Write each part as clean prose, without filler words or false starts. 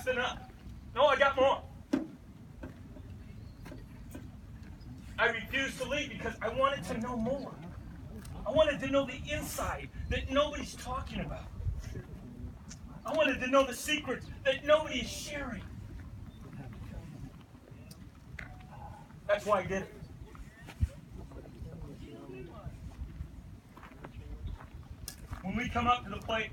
fast enough. No, I got more. I refused to leave because I wanted to know more. I wanted to know the inside that nobody's talking about. I wanted to know the secrets that nobody is sharing. That's why I did it. When we come up to the plate,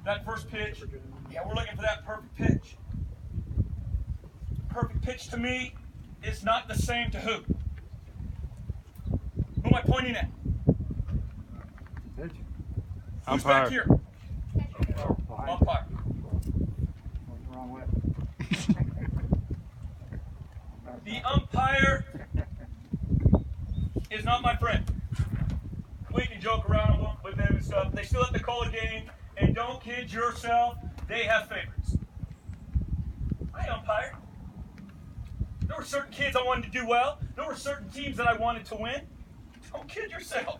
that first pitch, yeah, we're looking for that perfect pitch. Perfect pitch to me is not the same to who? Who am I pointing at? Who's back here? Umpire. Wrong way. The umpire is not my friend. We can joke around with them and stuff. They still have to call a game, and don't kid yourself, they have favorites. I umpired. There were certain kids I wanted to do well. There were certain teams that I wanted to win. Don't kid yourself.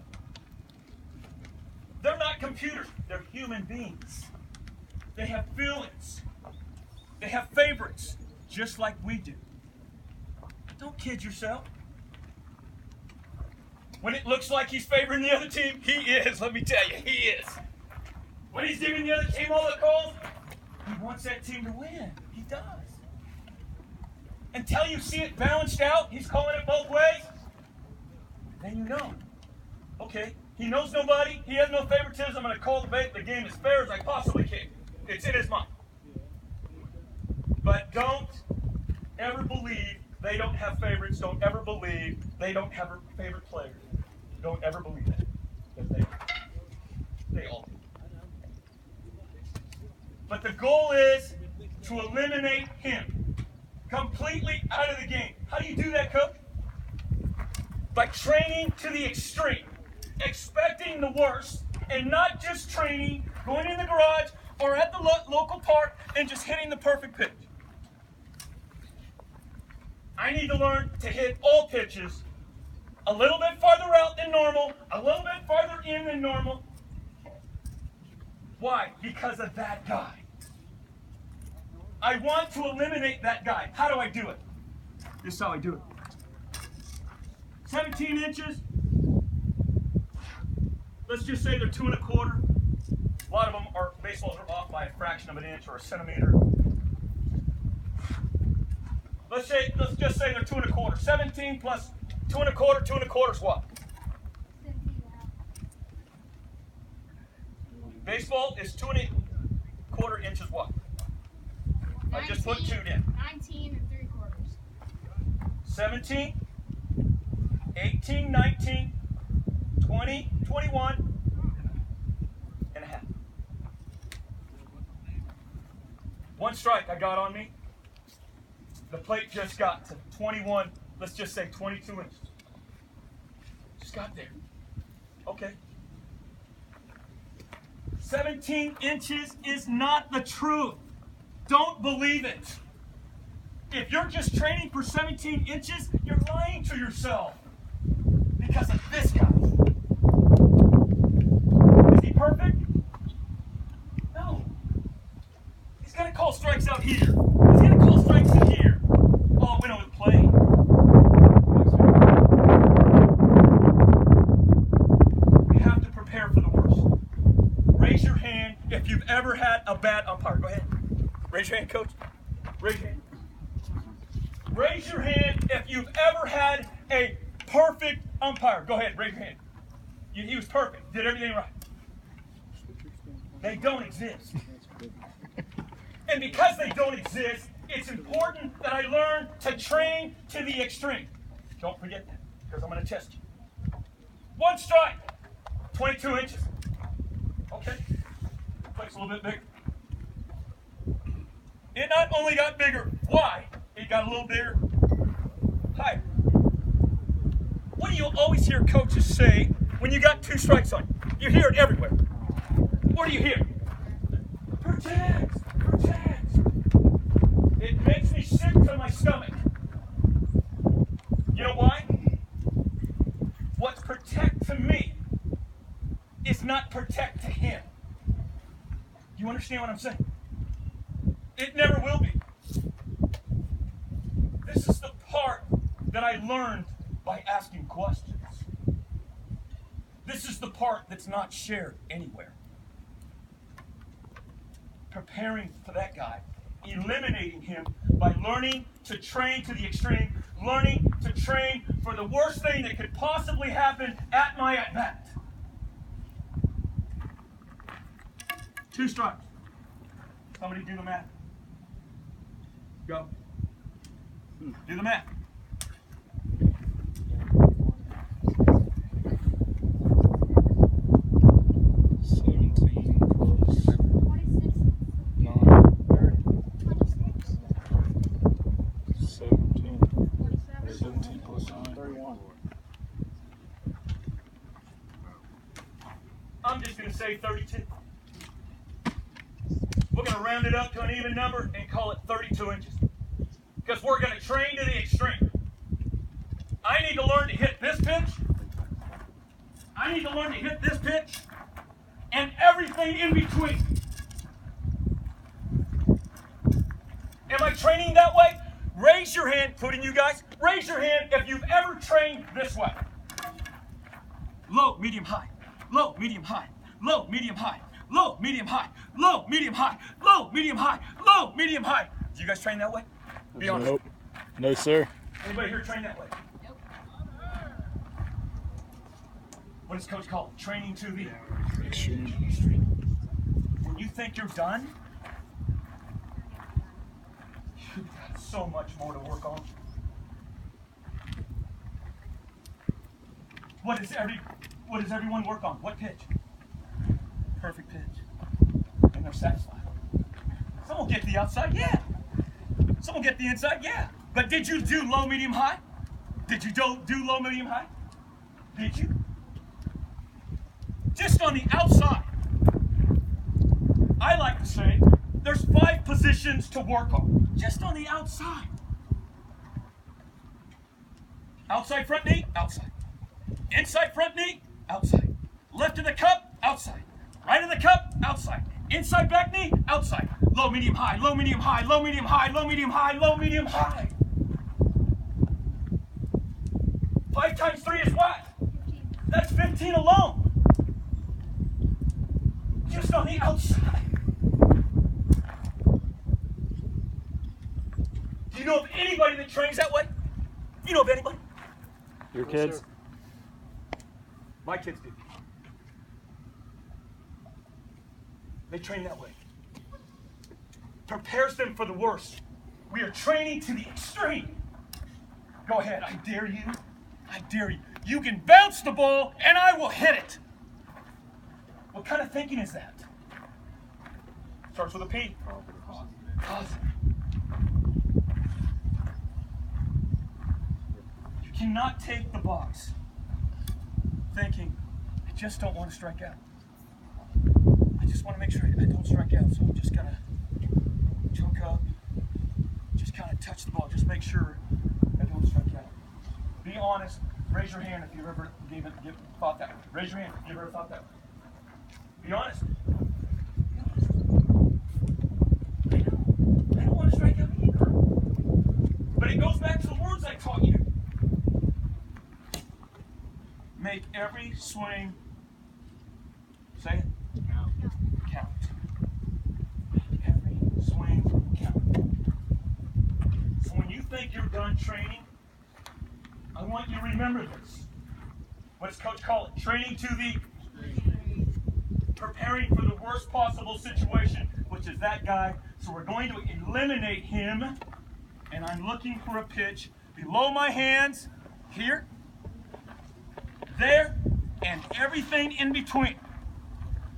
They're not computers. They're human beings. They have feelings. They have favorites, just like we do. Don't kid yourself. When it looks like he's favoring the other team, he is. Let me tell you, he is. When he's giving the other team all the calls, he wants that team to win. He does. Until you see it balanced out, he's calling it both ways, then you know. Okay, he knows nobody. He has no favoritism. I'm going to call the game as fair as I possibly can. It's in his mind. But don't ever believe they don't have favorites. Don't ever believe they don't have favorite players. Don't ever believe that. Because they all do. But the goal is to eliminate him completely out of the game. How do you do that, Coach? By training to the extreme, expecting the worst, and not just training, going in the garage or at the local park and just hitting the perfect pitch. I need to learn to hit all pitches a little bit farther out than normal, a little bit farther in than normal. Why? Because of that guy. I want to eliminate that guy. How do I do it? This is how I do it. 17 inches. Let's just say they're 2 1/4. A lot of them are, baseballs are off by a fraction of an inch or a centimeter. Let's just say they're 2 1/4. 17 plus 2 1/4. 2 1/4 is what? Baseball is 2 1/4 inches what? 19, I just put 2 in. 19 3/4. 17, 18, 19, 20, 21 and a half. One strike I got on me. The plate just got to 21, let's just say 22 inches. Just got there. Okay. 17 inches is not the truth. Don't believe it. If you're just training for 17 inches, you're lying to yourself. Because of this guy. Is he perfect? No. He's going to call strikes out here. He's going to call strikes in here. Oh, we know the play. We have to prepare for the worst. Raise your hand if you've ever had a bad umpire. Go ahead. Raise your hand, Coach. Raise your hand. Raise your hand if you've ever had a perfect umpire. Go ahead, raise your hand. He was perfect. Did everything right. They don't exist. And because they don't exist, it's important that I learn to train to the extreme. Don't forget that, because I'm going to test you. One strike, 22 inches. Okay. Plate's a little bit bigger. It not only got bigger, why? It got a little bigger, higher. What do you always hear coaches say when you got 2 strikes on you? You hear it everywhere. What do you hear? Protect! Protect! It makes me sick to my stomach. You know why? What's protect to me is not protect to him. Do you understand what I'm saying? It never will be. This is the part that I learned by asking questions. This is the part that's not shared anywhere. Preparing for that guy, eliminating him by learning to train to the extreme, learning to train for the worst thing that could possibly happen at my at-bat. 2 strikes. Somebody do the math. Go. Do the math. I'm just going to say 32. We're going to round it up to an even number and call it 32 inches. Because we're going to train to the extreme. I need to learn to hit this pitch. I need to learn to hit this pitch. And everything in between. Am I training that way? Raise your hand, including you guys. Raise your hand if you've ever trained this way. Low, medium, high. Low, medium, high. Low, medium, high. Low, medium, high. Low, medium, high. Low, medium, high. Low, medium, high. Do you guys train that way? Be honest. Nope. No, sir. Anybody here train that way? Nope. What does coach call it? Training to the extreme. When you think you're done, you've got so much more to work on. What does everyone work on? What pitch? Perfect pitch. And they're satisfied. Some will get the outside, yeah. Some will get the inside, yeah. But did you do low, medium, high? Did you do low, medium, high? Did you? Just on the outside. I like to say there's 5 positions to work on. Just on the outside. Outside front knee, outside. Inside front knee, outside. Left of the cup, outside. Right of the cup, outside. Inside back knee, outside. Low, medium, high, low, medium, high, low, medium, high, low, medium, high, low, medium, high. 5 times 3 is what? That's 15 alone. Just on the outside. Do you know of anybody that trains that way? You know of anybody? Your kids? Sir. My kids do. They train that way. Prepares them for the worst. We are training to the extreme. Go ahead, I dare you. I dare you. You can bounce the ball and I will hit it. What kind of thinking is that? Starts with a P. Positive. You cannot take the box thinking, I just don't want to strike out. I just want to make sure I don't strike out, so I'm just going to choke up, just kind of touch the ball, just make sure I don't strike out. Be honest. Raise your hand if you've ever thought that way. Raise your hand if you've ever thought that way. Be honest. I don't want to strike out either. But it goes back to the words I taught you. Make every swing, say it, count. Make every swing count. So when you think you're done training, I want you to remember this. What does coach call it? Training to the preparing for the worst possible situation, which is that guy. So we're going to eliminate him, and I'm looking for a pitch below my hands, here, there, and everything in between.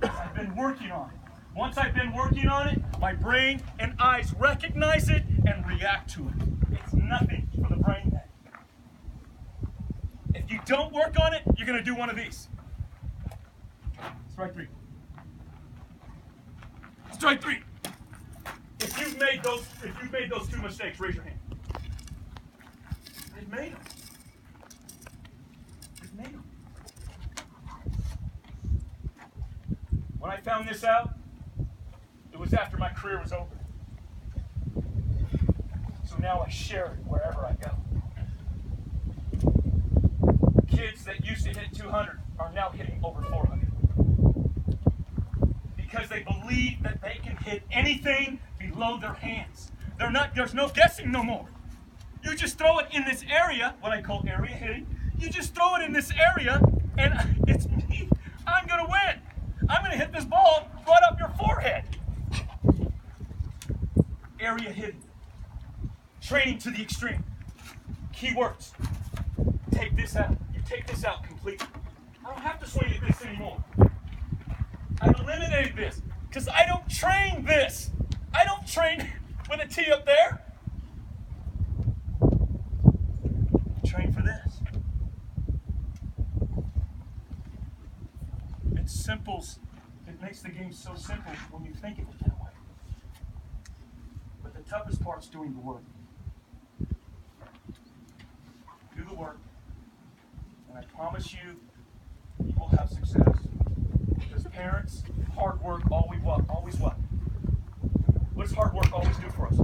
I've been working on it. Once I've been working on it, my brain and eyes recognize it and react to it. It's nothing for the brain then. If you don't work on it, you're going to do one of these. Strike 3. Strike 3. If you've made those 2 mistakes, raise your hand. I've made them. I've made them. When I found this out, it was after my career was over. now I share it wherever I go. Kids that used to hit 200 are now hitting over 400. Because they believe that they can hit anything below their hands. There's no guessing no more. You just throw it in this area, what I call area hitting. You just throw it in this area, and it's me. I'm going to win. I'm going to hit this ball right up your forehead. Area hitting. Training to the extreme. Keywords. Take this out. You take this out completely. I don't have to swing at this anymore. I've eliminated this because I don't train this. I don't train with a tee up there. I train for this. It's simple. It makes the game so simple when you think of it that way. But the toughest part's doing the work. Do the work, and I promise you, you will have success. Because parents, hard work always what? Always what? What does hard work always do for us?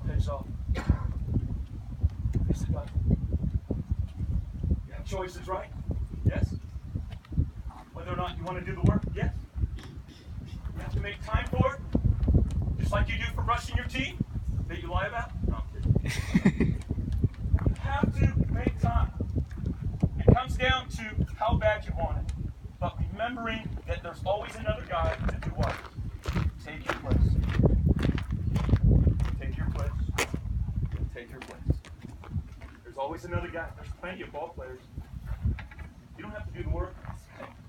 Pays off. Yes, it does. You have choices, right? Yes. Whether or not you want to do the work, yes. You have to make time for it, just like you do for brushing your teeth that you lie about. No, I'm kidding. You have to make time. It comes down to how bad you want it. But remembering that there's always another guy to do what? Take your place. Take your place. Take your place. There's always another guy. There's plenty of ball players. You don't have to do the work.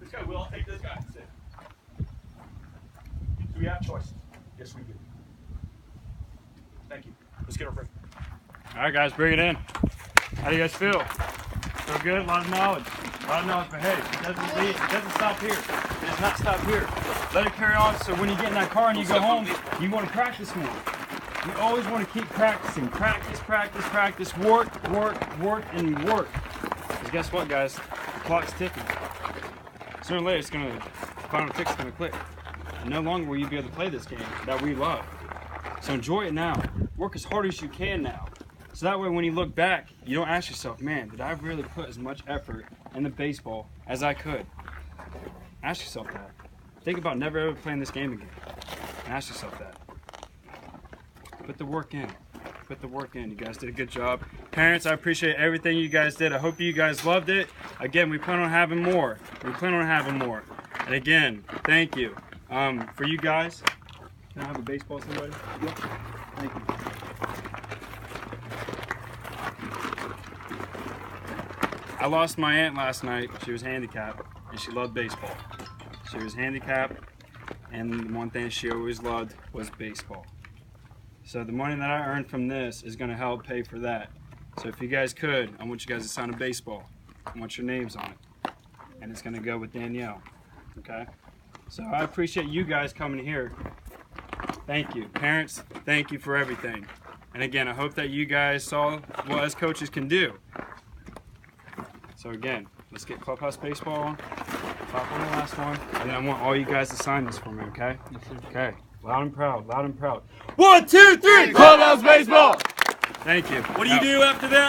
This guy will. I'll take this guy. That's it. Do we have choices? Yes, we do. Thank you. Let's get our break. All right, guys, bring it in. How do you guys feel? Feel good? A lot of knowledge. A lot of knowledge, but hey, it doesn't stop here. It does not stop here. Let it carry on so when you get in that car and you go home, you want to practice more. You always want to keep practicing. Practice, practice, practice. Work, work, work, and work. Because guess what, guys? The clock's ticking. Sooner or later, the final tick's going to click. And no longer will you be able to play this game that we love. So enjoy it now. Work as hard as you can now. So that way when you look back, you don't ask yourself, man, did I really put as much effort into baseball as I could? Ask yourself that. Think about never ever playing this game again. And ask yourself that. Put the work in. Put the work in. You guys did a good job. Parents, I appreciate everything you guys did. I hope you guys loved it. Again, we plan on having more. We plan on having more. And again, thank you. For you guys, can I have a baseball, somebody? Yep. Thank you. I lost my aunt last night. She was handicapped, and she loved baseball. She was handicapped, and one thing she always loved was baseball. So the money that I earned from this is going to help pay for that. So if you guys could, I want you guys to sign a baseball. I want your names on it. And it's going to go with Danielle. Okay? So I appreciate you guys coming here. Thank you. Parents, thank you for everything. And again, I hope that you guys saw what us coaches can do. So again, let's get Clubhouse Baseball on. Top on the last one. And then I want all you guys to sign this for me, okay? Yes, sir. Okay. Loud and proud, loud and proud. 1, 2, 3! Clubhouse Baseball! Thank you. What do you do after that?